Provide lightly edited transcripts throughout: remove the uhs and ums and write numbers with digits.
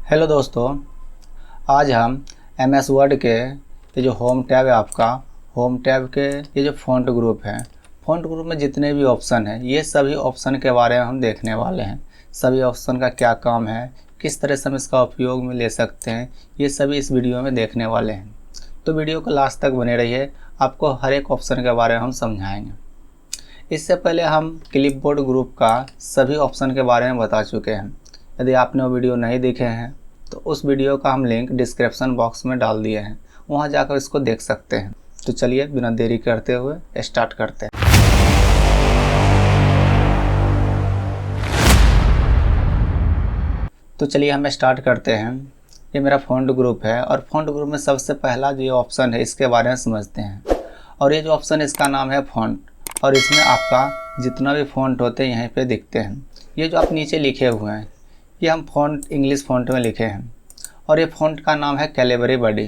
Hello दोस्तों, आज हम MS वर्ड के ये जो होम टैब है आपका, होम टैब के ये जो फ़ॉन्ट ग्रुप है, फ़ॉन्ट ग्रुप में जितने भी ऑप्शन हैं ये सभी ऑप्शन के बारे में हम देखने वाले हैं। सभी ऑप्शन का क्या काम है, किस तरह से हम इसका उपयोग में ले सकते हैं, ये सभी इस वीडियो में देखने वाले हैं। तो वीडियो को लास्ट तक बने रहिए, आपको हर एक ऑप्शन के बारे में हम समझाएंगे। इससे पहले हम क्लिपबोर्ड ग्रुप का सभी ऑप्शन के बारे में बता चुके हैं। यदि आपने वो वीडियो नहीं देखे हैं तो उस वीडियो का हम लिंक डिस्क्रिप्शन बॉक्स में डाल दिए हैं, वहां जाकर इसको देख सकते हैं। तो चलिए बिना देरी करते हुए स्टार्ट करते हैं। तो चलिए हम स्टार्ट करते हैं। ये मेरा फ़ॉन्ट ग्रुप है और फ़ॉन्ट ग्रुप में सबसे पहला जो ऑप्शन है इसके बारे में समझते हैं। और ये जो ऑप्शन इसका नाम है फ़ॉन्ट, और इसमें आपका जितना भी फ़ॉन्ट होते हैं यहीं पे दिखते हैं। ये जो आप नीचे लिखे हुए हैं ये हम फ़ॉन्ट इंग्लिश फ़ॉन्ट में लिखे हैं, और ये फ़ॉन्ट का नाम है कैलिबरी बडी।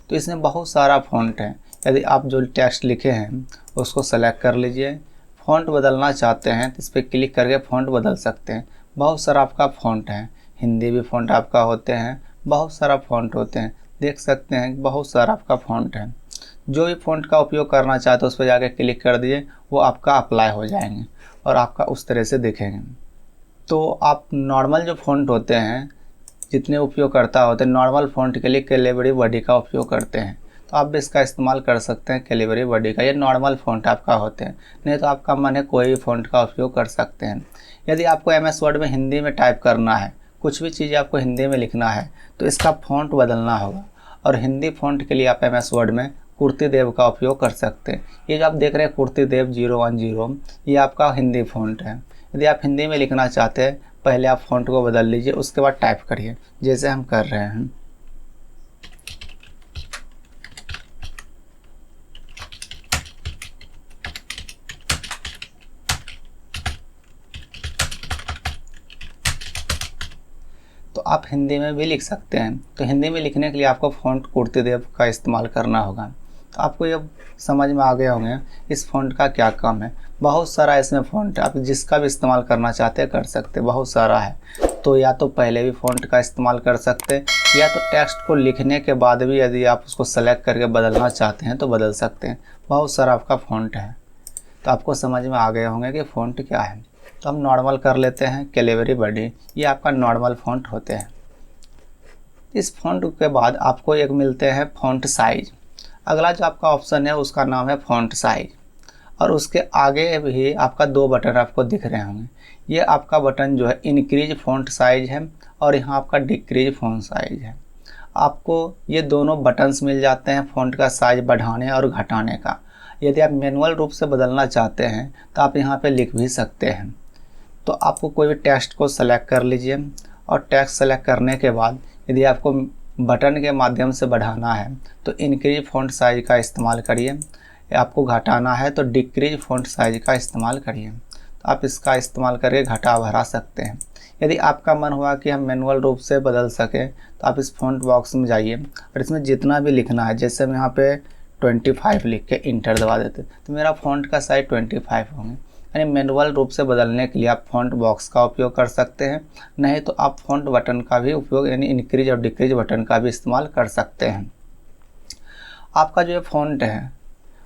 तो इसमें बहुत सारा फ़ॉन्ट है। यदि आप जो टेक्स्ट लिखे हैं उसको सेलेक्ट कर लीजिए। फ़ॉन्ट बदलना चाहते हैं तो इस पर क्लिक करके फ़ॉन्ट बदल सकते हैं। बहुत सारा आपका फ़ॉन्ट है, हिंदी भी फ़ॉन्ट आपका होते हैं, बहुत सारा फ़ॉन्ट होते हैं, देख सकते हैं बहुत सारा आपका फ़ॉन्ट है। जो भी फ़ॉन्ट का उपयोग करना चाहते उस पर जाके क्लिक कर दिए, वो आपका अप्लाई हो जाएंगे और आपका उस तरह से दिखेंगे। तो आप नॉर्मल जो फ़ॉन्ट होते हैं, जितने उपयोगकर्ता होते हैं नॉर्मल फ़ॉन्ट के लिए कैलिबरी बडी का उपयोग करते हैं, तो आप भी इसका इस्तेमाल कर सकते हैं। कैलिबरी बडी का ये नॉर्मल फ़ॉन्ट आपका होते हैं, नहीं तो आपका मन है कोई भी फ़ॉन्ट का उपयोग कर सकते हैं। यदि आपको MS वर्ड में हिंदी में टाइप करना है, कुछ भी चीज़ आपको हिंदी में लिखना है तो इसका फ़ॉन्ट बदलना होगा, और हिंदी फ़ॉन्ट के लिए आप MS वर्ड में कुर्तीदेव का उपयोग कर सकते हैं। ये जो आप देख रहे हैं कुर्तीदेव 010, ये आपका हिंदी फ़ॉन्ट है। यदि आप हिंदी में लिखना चाहते हैं पहले आप फ़ॉन्ट को बदल लीजिए, उसके बाद टाइप करिए जैसे हम कर रहे हैं। तो आप हिंदी में भी लिख सकते हैं। तो हिंदी में लिखने के लिए आपको फ़ॉन्ट कुर्तीदेव का इस्तेमाल करना होगा। तो आपको ये समझ में आ गए होंगे इस फ़ॉन्ट का क्या काम है। बहुत सारा इसमें फ़ॉन्ट है, आप जिसका भी इस्तेमाल करना चाहते हैं कर सकते हैं, बहुत सारा है। तो या तो पहले भी फ़ॉन्ट का इस्तेमाल कर सकते हैं, या तो टेक्स्ट को लिखने के बाद भी यदि आप उसको सेलेक्ट करके बदलना चाहते हैं तो बदल सकते हैं। बहुत सारा आपका फ़ॉन्ट है। तो आपको समझ में आ गए होंगे कि फ़ॉन्ट क्या है। तो हम नॉर्मल कर लेते हैं, कैलिबरी बडी, ये आपका नॉर्मल फ़ॉन्ट होते हैं। इस फ़ॉन्ट के बाद आपको एक मिलते हैं फ़ॉन्ट साइज। अगला जो आपका ऑप्शन है उसका नाम है फ़ॉन्ट साइज, और उसके आगे भी आपका दो बटन आपको दिख रहे होंगे। ये आपका बटन जो है इंक्रीज फ़ॉन्ट साइज है, और यहाँ आपका डिक्रीज फ़ॉन्ट साइज है। आपको ये दोनों बटन्स मिल जाते हैं फ़ॉन्ट का साइज बढ़ाने और घटाने का। यदि आप मैनुअल रूप से बदलना चाहते हैं तो आप यहाँ पे लिख भी सकते हैं। तो आपको कोई भी टेक्स्ट को सेलेक्ट कर लीजिए, और टेक्स्ट सेलेक्ट करने के बाद यदि आपको बटन के माध्यम से बढ़ाना है तो इंक्रीज फ़ॉन्ट साइज का इस्तेमाल करिए, आपको घटाना है तो डिक्रीज फ़ॉन्ट साइज का इस्तेमाल करिए। तो आप इसका इस्तेमाल करके घटा बढ़ा सकते हैं। यदि आपका मन हुआ कि हम मैनुअल रूप से बदल सकें तो आप इस फ़ॉन्ट बॉक्स में जाइए, और इसमें जितना भी लिखना है, जैसे हम यहाँ पे 25 लिख के इंटर दबा देते तो मेरा फ़ॉन्ट का साइज 25 होंगे। यानी मैनुअल रूप से बदलने के लिए आप फ़ॉन्ट बॉक्स का उपयोग कर सकते हैं, नहीं तो आप फ़ॉन्ट बटन का भी उपयोग यानी इंक्रीज और डिक्रीज बटन का भी इस्तेमाल कर सकते हैं। आपका जो फ़ॉन्ट है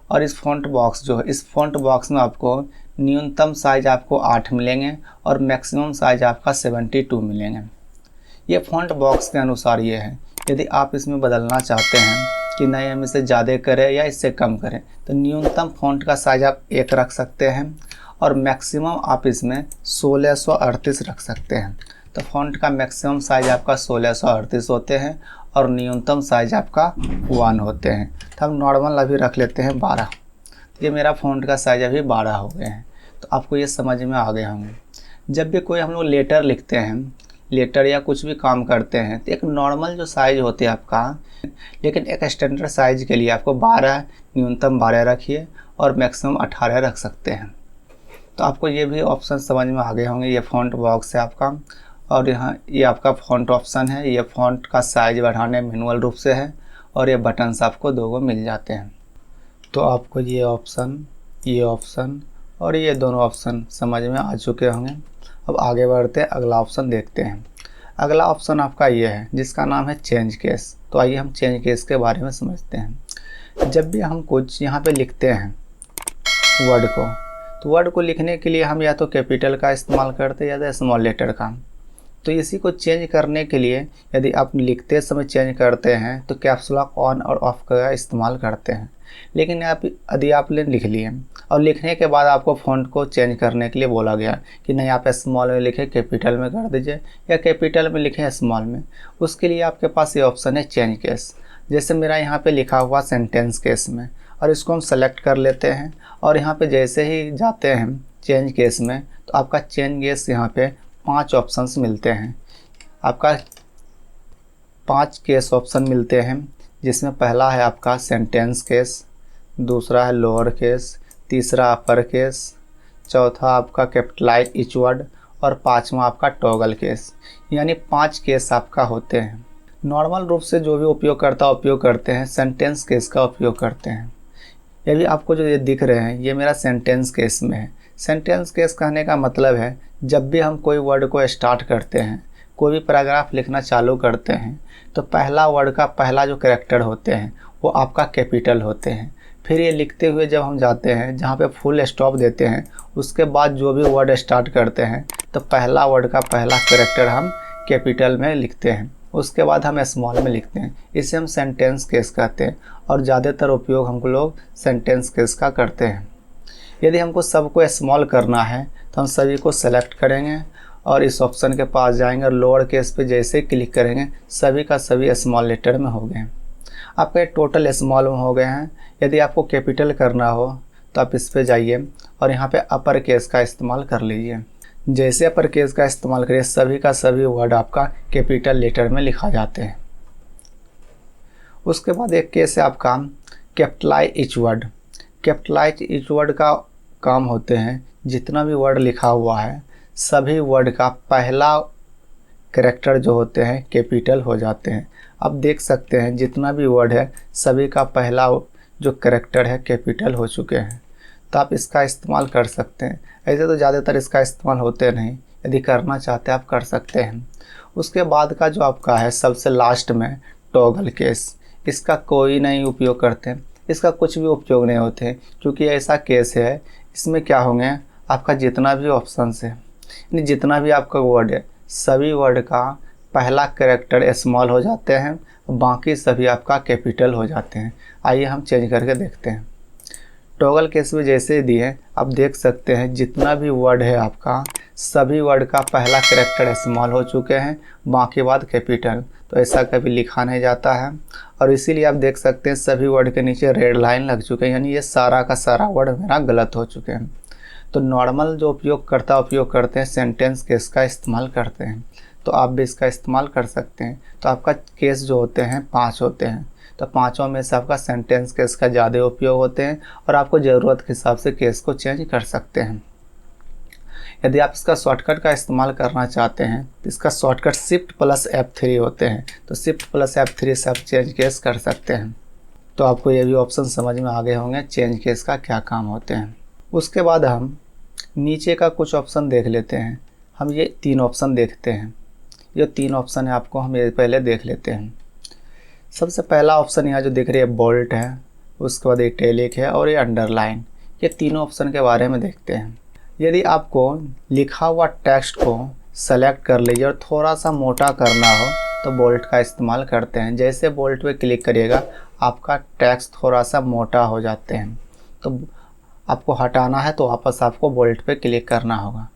और इस फ़ॉन्ट बॉक्स जो है, इस फ़ॉन्ट बॉक्स में आपको न्यूनतम साइज आपको 8 मिलेंगे और मैक्सिमम साइज आपका 72 मिलेंगे। ये फ़ॉन्ट बॉक्स के अनुसार ये है। यदि आप इसमें बदलना चाहते हैं कि नहीं हम इसे ज़्यादा करें या इससे कम करें, तो न्यूनतम फ़ॉन्ट का साइज आप 1 रख सकते हैं, और मैक्सिमम आप इसमें 1638 रख सकते हैं। तो फ़ॉन्ट का मैक्सिमम साइज आपका 1638 होते हैं, और न्यूनतम साइज आपका 1 होते हैं। तो हम नॉर्मल अभी रख लेते हैं 12। ये मेरा फ़ॉन्ट का साइज अभी 12 हो गए हैं। तो आपको ये समझ में आ गए होंगे। जब भी कोई हम लोग लेटर लिखते हैं, लेटर या कुछ भी काम करते हैं, तो एक नॉर्मल जो साइज होते हैं आपका, लेकिन एक स्टैंडर्ड साइज के लिए आपको 12 न्यूनतम 12 रखिए और मैक्सिमम 18 रख सकते हैं। तो आपको ये भी ऑप्शन समझ में आ गए होंगे। ये फ़ॉन्ट बॉक्स है आपका, और यहाँ ये आपका फ़ॉन्ट ऑप्शन है। ये फ़ॉन्ट का साइज बढ़ाने मैनुअल रूप से है, और ये बटन्स आपको दो मिल जाते हैं। तो आपको ये ऑप्शन और ये दोनों ऑप्शन समझ में आ चुके होंगे। अब आगे बढ़ते हैं, अगला ऑप्शन देखते हैं। अगला ऑप्शन आपका ये है जिसका नाम है चेंज केस। तो आइए हम चेंज केस के बारे में समझते हैं। जब भी हम कुछ यहाँ पे लिखते हैं वर्ड को, तो वर्ड को लिखने के लिए हम या तो कैपिटल का इस्तेमाल करते हैं या तो स्मॉल लेटर का। तो इसी को चेंज करने के लिए यदि आप लिखते समय चेंज करते हैं तो कैप्स लॉक ऑन और ऑफ का इस्तेमाल करते हैं। लेकिन यदि आपने लिख लिए और लिखने के बाद आपको फ़ॉन्ट को चेंज करने के लिए बोला गया कि नहीं आप स्मॉल में लिखें कैपिटल में कर दीजिए या कैपिटल में लिखें स्मॉल में, उसके लिए आपके पास ये ऑप्शन है चेंज केस। जैसे मेरा यहाँ पे लिखा हुआ सेंटेंस केस में, और इसको हम सेलेक्ट कर लेते हैं और यहाँ पे जैसे ही जाते हैं चेंज केस में तो आपका चेंज केस यहाँ पे 5 ऑप्शंस मिलते हैं। आपका 5 केस ऑप्शन मिलते हैं, जिसमें पहला है आपका सेंटेंस केस, दूसरा है लोअर केस, तीसरा अपर केस, चौथा आपका कैपिटलाइज ईच वर्ड और 5वां आपका टॉगल केस। यानी 5 केस आपका होते हैं। नॉर्मल रूप से जो भी उपयोगकर्ता उपयोग करते हैं सेंटेंस केस का उपयोग करते हैं। ये भी आपको जो ये दिख रहे हैं ये मेरा सेंटेंस केस में है। सेंटेंस केस कहने का मतलब है जब भी हम कोई वर्ड को स्टार्ट करते हैं, कोई भी पैराग्राफ लिखना चालू करते हैं, तो पहला वर्ड का पहला जो कैरेक्टर होते हैं वो आपका कैपिटल होते हैं। फिर ये लिखते हुए जब हम जाते हैं जहाँ पे फुल स्टॉप देते हैं, उसके बाद जो भी वर्ड स्टार्ट करते हैं तो पहला वर्ड का पहला कैरेक्टर हम कैपिटल में लिखते हैं, उसके बाद हम स्मॉल में लिखते हैं। इसे हम सेंटेंस केस कहते हैं और ज़्यादातर उपयोग हम लोग सेंटेंस केस का करते हैं। यदि हमको सबको स्मॉल करना है तो हम सभी को सेलेक्ट करेंगे और इस ऑप्शन के पास जाएंगे और लोअर केस पे जैसे ही क्लिक करेंगे सभी का सभी स्मॉल लेटर में हो गए। आपके टोटल स्मॉल में हो गए हैं। यदि आपको कैपिटल करना हो तो आप इस पे जाइए और यहाँ पे अपर केस का इस्तेमाल कर लीजिए। जैसे अपर केस का इस्तेमाल करिए सभी का सभी वर्ड आपका कैपिटल लेटर में लिखा जाते हैं। उसके बाद एक केस है आपका capitalise each word. Capitalise each word का काम होते हैं जितना भी वर्ड लिखा हुआ है सभी वर्ड का पहला कैरेक्टर जो होते हैं कैपिटल हो जाते हैं। अब देख सकते हैं जितना भी वर्ड है सभी का पहला जो कैरेक्टर है कैपिटल हो चुके हैं। तो आप इसका इस्तेमाल कर सकते हैं। ऐसे तो ज़्यादातर इसका इस्तेमाल होते नहीं, यदि करना चाहते हैं आप कर सकते हैं। उसके बाद का जो आपका है सबसे लास्ट में टॉगल केस, इसका कोई नहीं उपयोग करते, इसका कुछ भी उपयोग नहीं होते क्योंकि ऐसा केस है इसमें क्या होंगे आपका जितना भी ऑप्शन है यानी जितना भी आपका वर्ड है सभी वर्ड का पहला कैरेक्टर स्मॉल हो जाते हैं, बाकी सभी आपका कैपिटल हो जाते हैं। आइए हम चेंज करके देखते हैं। टॉगल केस में जैसे दिए आप देख सकते हैं जितना भी वर्ड है आपका सभी वर्ड का पहला कैरेक्टर स्मॉल हो चुके हैं, बाकी बाद कैपिटल। तो ऐसा कभी लिखा नहीं जाता है और इसीलिए आप देख सकते हैं सभी वर्ड के नीचे रेड लाइन लग चुके हैं, यानी ये सारा का सारा वर्ड मेरा गलत हो चुके हैं। तो नॉर्मल जो उपयोग करते हैं सेंटेंस केस का इस्तेमाल करते हैं, तो आप भी इसका इस्तेमाल कर सकते हैं। तो आपका केस जो होते हैं 5 होते हैं, तो 5 में से आपका सेंटेंस केस का ज़्यादा उपयोग होते हैं और आपको ज़रूरत के हिसाब से केस को चेंज कर सकते हैं। यदि आप इसका शॉर्टकट का इस्तेमाल करना चाहते हैं तो इसका शॉर्टकट Shift+F3 होते हैं, तो Shift+F3 से आप चेंज केस कर सकते हैं। तो आपको ये भी ऑप्शन समझ में आ गए होंगे चेंज केस का क्या काम होते हैं। उसके बाद हम नीचे का कुछ ऑप्शन देख लेते हैं। हम ये 3 ऑप्शन देखते हैं। ये 3 ऑप्शन है आपको हम ये पहले देख लेते हैं। सबसे पहला ऑप्शन यहाँ जो दिख रही है बोल्ट है, उसके बाद इटैलिक है और ये अंडरलाइन। ये तीनों ऑप्शन के बारे में देखते हैं। यदि आपको लिखा हुआ टेक्स्ट को सेलेक्ट कर लीजिए और थोड़ा सा मोटा करना हो तो बोल्ट का इस्तेमाल करते हैं। जैसे बोल्ट पे क्लिक करिएगा आपका टेक्स्ट थोड़ा सा मोटा हो जाते हैं, तो आपको हटाना है तो वापस आपको बोल्ट पे क्लिक करना होगा।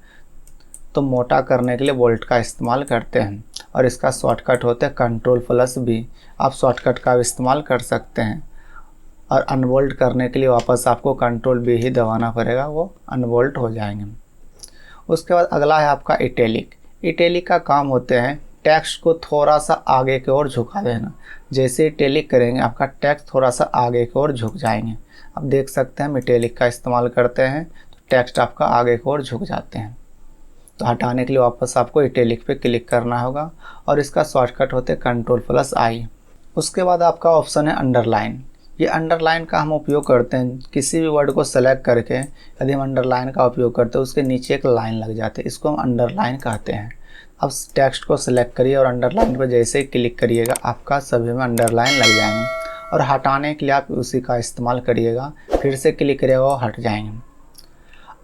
तो मोटा करने के लिए बोल्ट का इस्तेमाल करते हैं और इसका शॉर्टकट होता है Ctrl+B। आप शॉर्टकट का इस्तेमाल कर सकते हैं और अनबोल्ट करने के लिए वापस आपको Ctrl+B ही दबाना पड़ेगा, वो अनबोल्ट हो जाएंगे। उसके बाद अगला है आपका इटैलिक। इटैलिक का काम होते हैं टेक्स्ट को थोड़ा सा आगे की ओर झुका देना। जैसे इटैलिक करेंगे आपका टेक्स्ट थोड़ा सा आगे की ओर झुक जाएंगे। आप देख सकते हैं हम इटैलिक का इस्तेमाल करते हैं तो टेक्स्ट आपका आगे की ओर झुक जाते हैं। तो हटाने के लिए वापस आपको इटैलिक पे क्लिक करना होगा और इसका शॉर्टकट होते हैं Ctrl+I। उसके बाद आपका ऑप्शन है अंडरलाइन। ये अंडरलाइन का हम उपयोग करते हैं किसी भी वर्ड को सेलेक्ट करके यदि हम अंडरलाइन का उपयोग करते हैं उसके नीचे एक लाइन लग जाती है, इसको हम अंडरलाइन कहते हैं। अब टेक्स्ट को सिलेक्ट करिए और अंडरलाइन पर जैसे ही क्लिक करिएगा आपका सभी में अंडरलाइन लग जाएंगे। और हटाने के लिए आप उसी का इस्तेमाल करिएगा, फिर से क्लिक करिएगा वो हट जाएंगे।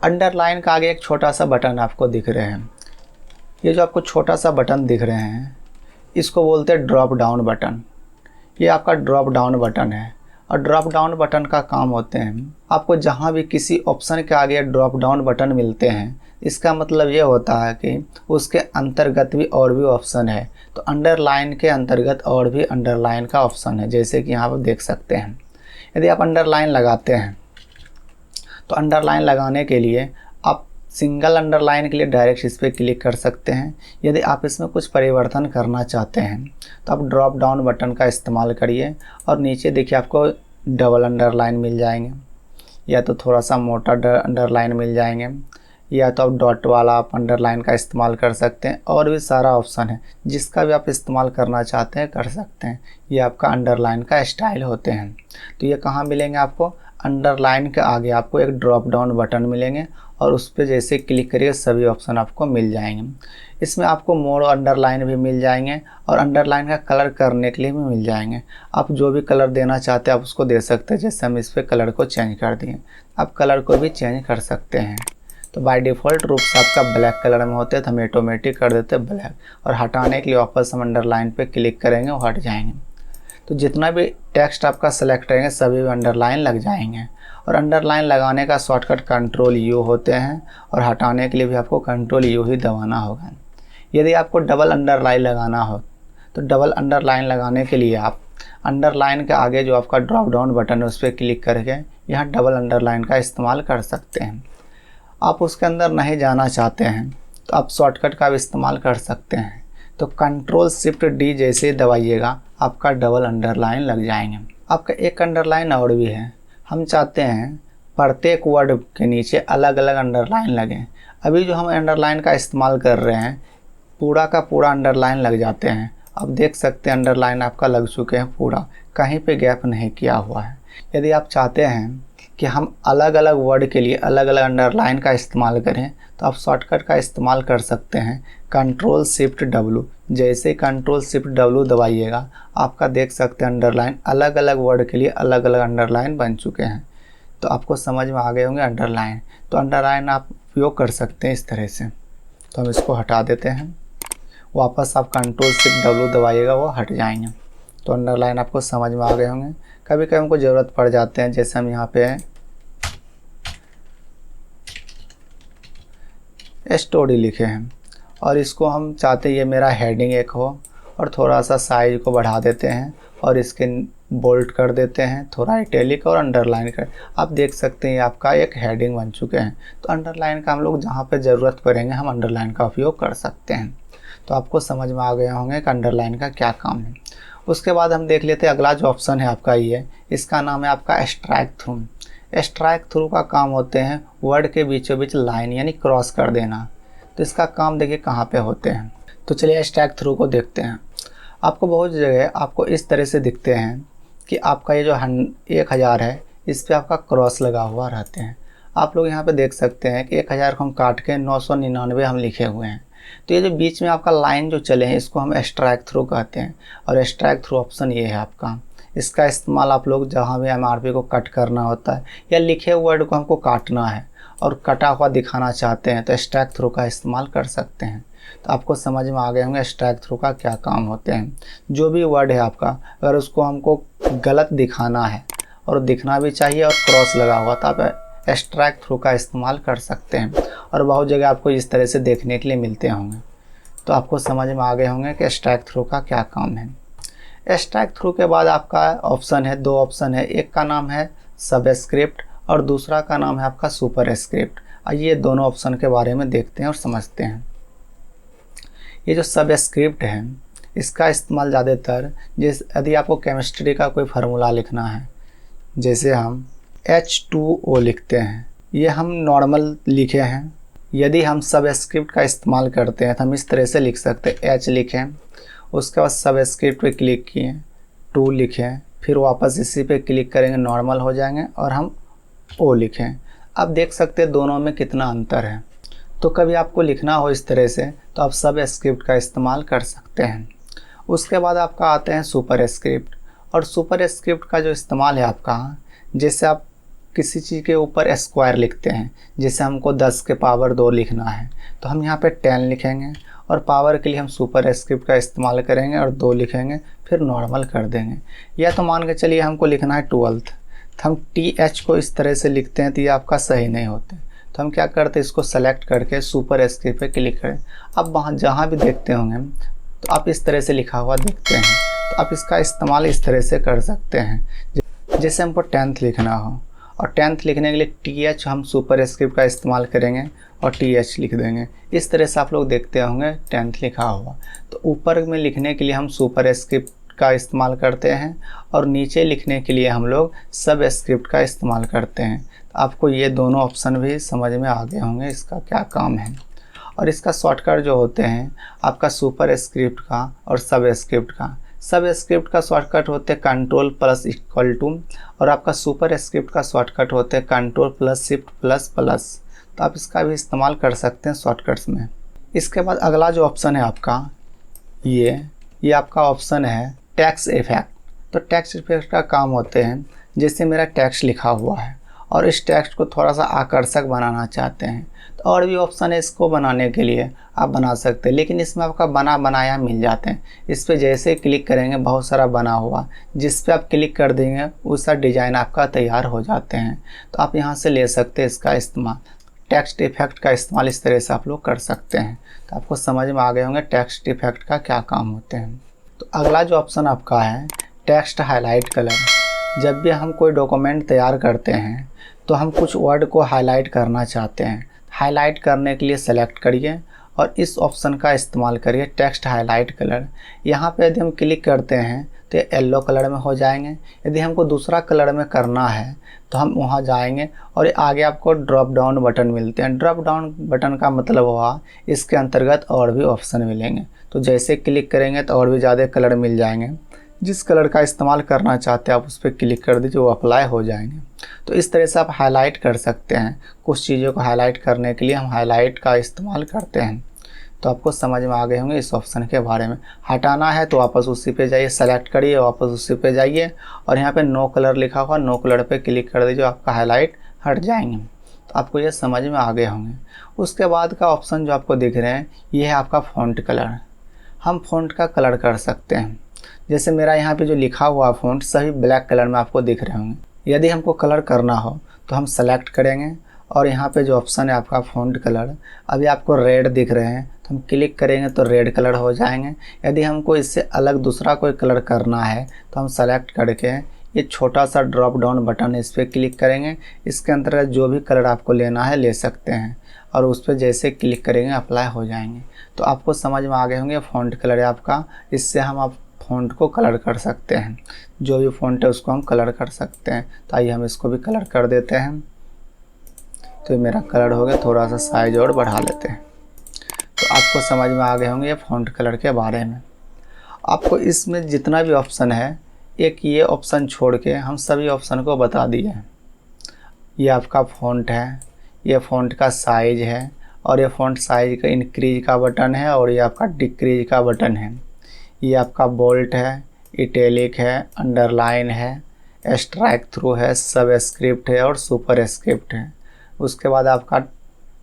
अंडरलाइन का आगे एक छोटा सा बटन आपको दिख रहे हैं, ये जो आपको छोटा सा बटन दिख रहे हैं इसको बोलते हैं ड्रॉप डाउन बटन। ये आपका ड्रॉप डाउन बटन है और ड्रॉप डाउन बटन का काम होते हैं, आपको जहाँ भी किसी ऑप्शन के आगे ड्रॉप डाउन बटन मिलते हैं इसका मतलब ये होता है कि उसके अंतर्गत भी और भी ऑप्शन है। तो अंडरलाइन के अंतर्गत और भी अंडरलाइन का ऑप्शन है, जैसे कि यहाँ पर देख सकते हैं। यदि आप अंडरलाइन लगाते हैं तो अंडरलाइन लगाने के लिए आप सिंगल अंडरलाइन के लिए डायरेक्ट इस पर क्लिक कर सकते हैं। यदि आप इसमें कुछ परिवर्तन करना चाहते हैं तो आप ड्रॉप डाउन बटन का इस्तेमाल करिए और नीचे देखिए आपको डबल अंडरलाइन मिल जाएंगे, या तो थोड़ा सा मोटा अंडरलाइन मिल जाएंगे, या तो आप डॉट वाला आप अंडरलाइन का इस्तेमाल कर सकते हैं। और भी सारा ऑप्शन है, जिसका भी आप इस्तेमाल करना चाहते हैं कर सकते हैं। ये आपका अंडरलाइन का स्टाइल होते हैं। तो ये कहाँ मिलेंगे आपको? अंडरलाइन के आगे आपको एक ड्रॉप डाउन बटन मिलेंगे और उस पर जैसे क्लिक करिए सभी ऑप्शन आपको मिल जाएंगे। इसमें आपको मोर अंडरलाइन भी मिल जाएंगे और अंडरलाइन का कलर करने के लिए भी मिल जाएंगे। आप जो भी कलर देना चाहते हैं आप उसको दे सकते हैं। जैसे हम इस पर कलर को चेंज कर दिए, आप कलर को भी चेंज कर सकते हैं। तो बाय डिफ़ॉल्ट रूप से आपका ब्लैक कलर में होते हैं तो हम ऑटोमेटिक कर देते हैं ब्लैक, और हटाने के लिए वापस हम अंडरलाइन पे क्लिक करेंगे वो हट जाएंगे। तो जितना भी टेक्स्ट आपका सेलेक्ट रहेंगे सभी में अंडरलाइन लग जाएंगे। और अंडरलाइन लगाने का शॉर्टकट कंट्रोल यू होते हैं और हटाने के लिए भी आपको कंट्रोल यू ही दबाना होगा। यदि आपको डबल अंडरलाइन लगाना हो तो डबल अंडरलाइन लगाने के लिए आप अंडरलाइन के आगे जो आपका ड्रॉप डाउन बटन है उस पर क्लिक करके यहाँ डबल अंडरलाइन का इस्तेमाल कर सकते हैं। आप उसके अंदर नहीं जाना चाहते हैं तो आप शॉर्टकट का भी इस्तेमाल कर सकते हैं। तो कंट्रोल शिफ्ट डी जैसे ही दबाइएगा आपका डबल अंडरलाइन लग जाएंगे। आपका एक अंडरलाइन और भी है, हम चाहते हैं प्रत्येक वर्ड के नीचे अलग अलग अंडरलाइन लगे। अभी जो हम अंडरलाइन का इस्तेमाल कर रहे हैं पूरा का पूरा अंडरलाइन लग जाते हैं। आप देख सकते हैं अंडरलाइन आपका लग चुके हैं पूरा, कहीं पे गैप नहीं किया हुआ है। यदि आप चाहते हैं कि हम अलग अलग वर्ड के लिए अलग अलग अंडरलाइन का इस्तेमाल करें तो आप शॉर्टकट का इस्तेमाल कर सकते हैं कंट्रोल शिफ्ट डब्लू। जैसे कंट्रोल शिफ्ट डब्लू दबाइएगा आपका देख सकते हैं अंडरलाइन अलग अलग वर्ड के लिए अलग अलग अंडरलाइन बन चुके हैं। तो आपको समझ में आ गए होंगे अंडरलाइन। तो अंडरलाइन आप उपयोग कर सकते हैं इस तरह से। तो हम इसको हटा देते हैं, वापस आप कंट्रोल शिफ्ट डब्लू दबाइएगा वो हट जाएंगे। तो अंडरलाइन आपको समझ में आ गए होंगे। कभी कभी हमको ज़रूरत पड़ जाते हैं, जैसे हम यहाँ पे स्टोरी लिखे हैं और इसको हम चाहते हैं ये मेरा हेडिंग एक हो और थोड़ा सा साइज को बढ़ा देते हैं और इसके बोल्ड कर देते हैं, थोड़ा इटैलिक और अंडरलाइन कर। आप देख सकते हैं ये आपका एक हेडिंग बन चुके हैं। तो अंडरलाइन का हम लोग जहाँ पे ज़रूरत पड़ेंगे हम अंडरलाइन का उपयोग कर सकते हैं। तो आपको समझ में आ गए होंगे कि अंडरलाइन का क्या काम है। उसके बाद हम देख लेते हैं अगला जो ऑप्शन है आपका ये, इसका नाम है आपका स्ट्राइक थ्रू। स्ट्राइक थ्रू का काम होते हैं वर्ड के बीचों बीच लाइन यानी क्रॉस कर देना। तो इसका काम देखिए कहाँ पे होते हैं। तो चलिए स्ट्राइक थ्रू को देखते हैं। आपको बहुत जगह आपको इस तरह से दिखते हैं कि आपका ये जो 1000 है इस पर आपका क्रॉस लगा हुआ रहते हैं। आप लोग यहाँ पे देख सकते हैं कि 1000 को हम काट के 999 हम लिखे हुए हैं। तो ये जो बीच में आपका लाइन जो चले हैं इसको हम स्ट्राइक थ्रू कहते हैं। और स्ट्राइक थ्रू ऑप्शन ये है आपका, इसका इस्तेमाल आप लोग जहाँ भी MRP को कट करना होता है या लिखे हुए वर्ड को हमको काटना है और कटा हुआ दिखाना चाहते हैं तो स्ट्राइक थ्रू का इस्तेमाल कर सकते हैं। तो आपको समझ में आ गए होंगे स्ट्राइक थ्रू का क्या काम होते हैं। जो भी वर्ड है आपका अगर उसको हमको गलत दिखाना है और दिखना भी चाहिए और क्रॉस लगा हुआ तो आप स्ट्राइक थ्रू का इस्तेमाल कर सकते हैं। और बहुत जगह आपको इस तरह से देखने के लिए मिलते होंगे। तो आपको समझ में आ गए होंगे कि स्ट्राइक थ्रू का क्या काम है। स्ट्राइक थ्रू के बाद आपका ऑप्शन है, 2 ऑप्शन है, एक का नाम है सबस्क्रिप्ट और दूसरा का नाम है आपका सुपरस्क्रिप्ट। आइए दोनों ऑप्शन के बारे में देखते हैं और समझते हैं। ये जो सबस्क्रिप्ट है इसका इस्तेमाल ज़्यादातर यदि आपको केमिस्ट्री का कोई फार्मूला लिखना है, जैसे हम H2O लिखते हैं, ये हम नॉर्मल लिखे हैं। यदि हम सबस्क्रिप्ट का इस्तेमाल करते हैं तो हम इस तरह से लिख सकते हैं, H लिखें, उसके बाद सबस्क्रिप्ट पे क्लिक किए, 2 लिखें, फिर वापस इसी पे क्लिक करेंगे नॉर्मल हो जाएंगे और हम O लिखें। अब देख सकते हैं दोनों में कितना अंतर है। तो कभी आपको लिखना हो इस तरह से तो आप सब स्क्रिप्ट का इस्तेमाल कर सकते हैं। उसके बाद आपका आते हैं सुपर स्क्रिप्ट। और सुपर स्क्रिप्ट का जो इस्तेमाल है आपका, जैसे आप किसी चीज़ के ऊपर स्क्वायर लिखते हैं, जैसे हमको 10 के पावर 2 लिखना है तो हम यहाँ पे 10 लिखेंगे और पावर के लिए हम सुपर स्क्रिप्ट का इस्तेमाल करेंगे और 2 लिखेंगे, फिर नॉर्मल कर देंगे। या तो मान के चलिए हमको लिखना है 12th, तो हम TH को इस तरह से लिखते हैं तो ये आपका सही नहीं होते, तो हम क्या करते हैं, इसको सेलेक्ट करके सुपर स्क्रिप्ट पे क्लिक करें। अब वहाँ जहाँ भी देखते होंगे तो आप इस तरह से लिखा हुआ देखते हैं, तो आप इसका इस्तेमाल इस तरह से कर सकते हैं। जैसे हमको 10th लिखना हो और 10th लिखने के लिए TH हम सुपर स्क्रिप्ट का इस्तेमाल करेंगे और TH लिख देंगे। इस तरह से आप लोग देखते होंगे 10th लिखा हुआ। तो ऊपर में लिखने के लिए हम सुपर स्क्रिप्ट का इस्तेमाल करते हैं और नीचे लिखने के लिए हम लोग सब स्क्रिप्ट का इस्तेमाल करते हैं। तो आपको ये दोनों ऑप्शन भी समझ में आ गए होंगे इसका क्या काम है। और इसका शॉर्टकट जो होते हैं आपका सुपर स्क्रिप्ट का और सब स्क्रिप्ट का, सब स्क्रिप्ट का शॉर्टकट होते हैं Ctrl+=, और आपका सुपर स्क्रिप्ट का शॉर्टकट होते हैं Ctrl+Shift++। तो आप इसका भी इस्तेमाल कर सकते हैं शॉर्टकट्स में। इसके बाद अगला जो ऑप्शन है आपका, ये आपका ऑप्शन है टेक्स्ट इफेक्ट। तो टेक्स्ट इफेक्ट का काम होते हैं, जैसे मेरा टेक्स्ट लिखा हुआ है और इस टेक्स्ट को थोड़ा सा आकर्षक बनाना चाहते हैं तो और भी ऑप्शन है इसको बनाने के लिए, आप बना सकते हैं, लेकिन इसमें आपका बना बनाया मिल जाते हैं। इस पर जैसे क्लिक करेंगे बहुत सारा बना हुआ, जिस पे आप क्लिक कर देंगे उसका डिज़ाइन आपका तैयार हो जाते हैं। तो आप यहाँ से ले सकते हैं इसका इस्तेमाल। टेक्स्ट इफेक्ट का इस्तेमाल इस तरह से आप लोग कर सकते हैं। तो आपको समझ में आ गए होंगे टेक्स्ट इफेक्ट का क्या काम होते हैं। तो अगला जो ऑप्शन आपका है टेक्स्ट हाईलाइट कलर। जब भी हम कोई डॉक्यूमेंट तैयार करते हैं तो हम कुछ वर्ड को हाईलाइट करना चाहते हैं। हाईलाइट करने के लिए सेलेक्ट करिए और इस ऑप्शन का इस्तेमाल करिए टेक्स्ट हाईलाइट कलर। यहाँ पे यदि हम क्लिक करते हैं तो ये येलो कलर में हो जाएंगे। यदि हमको दूसरा कलर में करना है तो हम वहाँ जाएंगे और आगे आपको ड्रॉप डाउन बटन मिलते हैं। ड्रॉप डाउन बटन का मतलब हुआ इसके अंतर्गत और भी ऑप्शन मिलेंगे, तो जैसे क्लिक करेंगे तो और भी ज़्यादा कलर मिल जाएंगे। जिस कलर का इस्तेमाल करना चाहते हैं आप उस पर क्लिक कर दीजिए, वो अप्लाई हो जाएंगे। तो इस तरह से आप हाईलाइट कर सकते हैं। कुछ चीज़ों को हाईलाइट करने के लिए हम हाईलाइट का इस्तेमाल करते हैं। तो आपको समझ में आ गए होंगे इस ऑप्शन के बारे में। हटाना है तो वापस उसी पे जाइए, सेलेक्ट करिए, वापस उसी पे जाइए और यहाँ पे नो कलर लिखा हुआ, नो कलर पे क्लिक कर दीजिए, आपका हाईलाइट हट जाएंगे। तो आपको ये समझ में आ गए होंगे। उसके बाद का ऑप्शन जो आपको दिख रहे हैं ये है आपका फ़ॉन्ट कलर। हम फ़ॉन्ट का कलर कर सकते हैं। जैसे मेरा यहाँ पे जो लिखा हुआ फ़ॉन्ट सभी ब्लैक कलर में आपको दिख रहे होंगे। यदि हमको कलर करना हो तो हम सेलेक्ट करेंगे और यहाँ पे जो ऑप्शन है आपका फ़ॉन्ट कलर, अभी आपको रेड दिख रहे हैं तो हम क्लिक करेंगे तो रेड कलर हो जाएंगे। यदि हमको इससे अलग दूसरा कोई कलर करना है तो हम सेलेक्ट करके ये छोटा सा ड्रॉप डाउन बटन इस पर क्लिक करेंगे। इसके अंतर्गत जो भी कलर आपको लेना है ले सकते हैं और उस पर जैसे क्लिक करेंगे अप्लाई हो जाएंगे। तो आपको समझ में आ गए होंगे फ़ॉन्ट कलर है आपका। इससे हम आप फ़ॉन्ट को कलर कर सकते हैं, जो भी फ़ॉन्ट है उसको हम कलर कर सकते हैं। तो आइए हम इसको भी कलर कर देते हैं। तो मेरा कलर हो गया, थोड़ा सा साइज और बढ़ा लेते हैं। तो आपको समझ में आ गए होंगे ये फ़ॉन्ट कलर के बारे में। आपको इसमें जितना भी ऑप्शन है, एक ये ऑप्शन छोड़ के हम सभी ऑप्शन को बता दिए हैं। ये आपका फ़ॉन्ट है, ये फ़ॉन्ट का साइज है और ये फ़ॉन्ट साइज का इंक्रीज का बटन है और ये आपका डिक्रीज का बटन है। ये आपका बोल्ट है, इटैलिक है, अंडरलाइन है, स्ट्राइक थ्रू है, सब स्क्रिप्ट है और सुपर स्क्रिप्ट है। उसके बाद आपका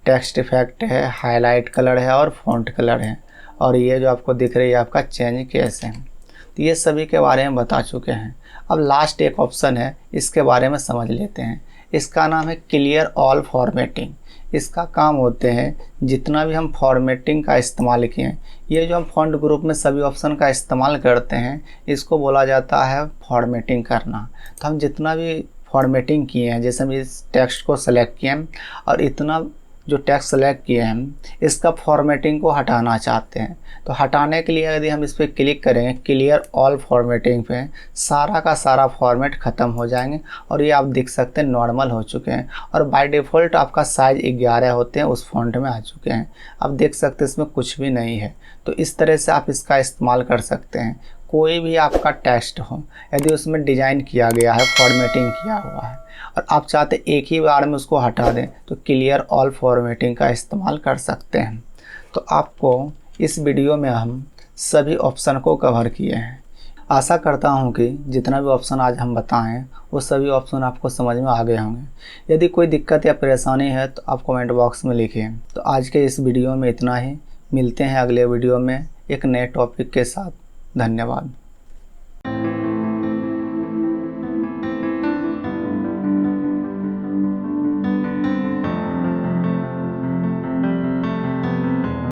टेक्स्ट इफेक्ट है, हाईलाइट कलर है और फ़ॉन्ट कलर है। और ये जो आपको दिख रही है आपका चेंज केस है। तो ये सभी के बारे में बता चुके हैं। अब लास्ट एक ऑप्शन है, इसके बारे में समझ लेते हैं। इसका नाम है क्लियर ऑल फॉर्मेटिंग। इसका काम होते हैं जितना भी हम फॉर्मेटिंग का इस्तेमाल किए, ये जो हम फॉन्ट ग्रुप में सभी ऑप्शन का इस्तेमाल करते हैं इसको बोला जाता है फॉर्मेटिंग करना। तो हम जितना भी फॉर्मेटिंग किए हैं, जैसे हम इस टेक्स्ट को सेलेक्ट किए हैं और इतना जो टेक्स्ट सेलेक्ट किए हैं इसका फॉर्मेटिंग को हटाना चाहते हैं। तो हटाने के लिए यदि हम इस पर क्लिक करेंगे क्लियर ऑल फॉर्मेटिंग पे, सारा का सारा फॉर्मेट ख़त्म हो जाएंगे और ये आप देख सकते हैं नॉर्मल हो चुके हैं। और बाय डिफ़ॉल्ट आपका साइज़ 11 होते हैं, उस फॉन्ट में आ चुके हैं। आप देख सकते हैं इसमें कुछ भी नहीं है। तो इस तरह से आप इसका इस्तेमाल कर सकते हैं। कोई भी आपका टेक्स्ट हो, यदि उसमें डिज़ाइन किया गया है, फॉर्मेटिंग किया हुआ है और आप चाहते एक ही बार में उसको हटा दें, तो क्लियर ऑल फॉर्मेटिंग का इस्तेमाल कर सकते हैं। तो आपको इस वीडियो में हम सभी ऑप्शन को कवर किए हैं। आशा करता हूं कि जितना भी ऑप्शन आज हम बताएं वो सभी ऑप्शन आपको समझ में आ गए होंगे। यदि कोई दिक्कत या परेशानी है तो आप कमेंट बॉक्स में लिखें। तो आज के इस वीडियो में इतना ही। मिलते हैं अगले वीडियो में एक नए टॉपिक के साथ। धन्यवाद।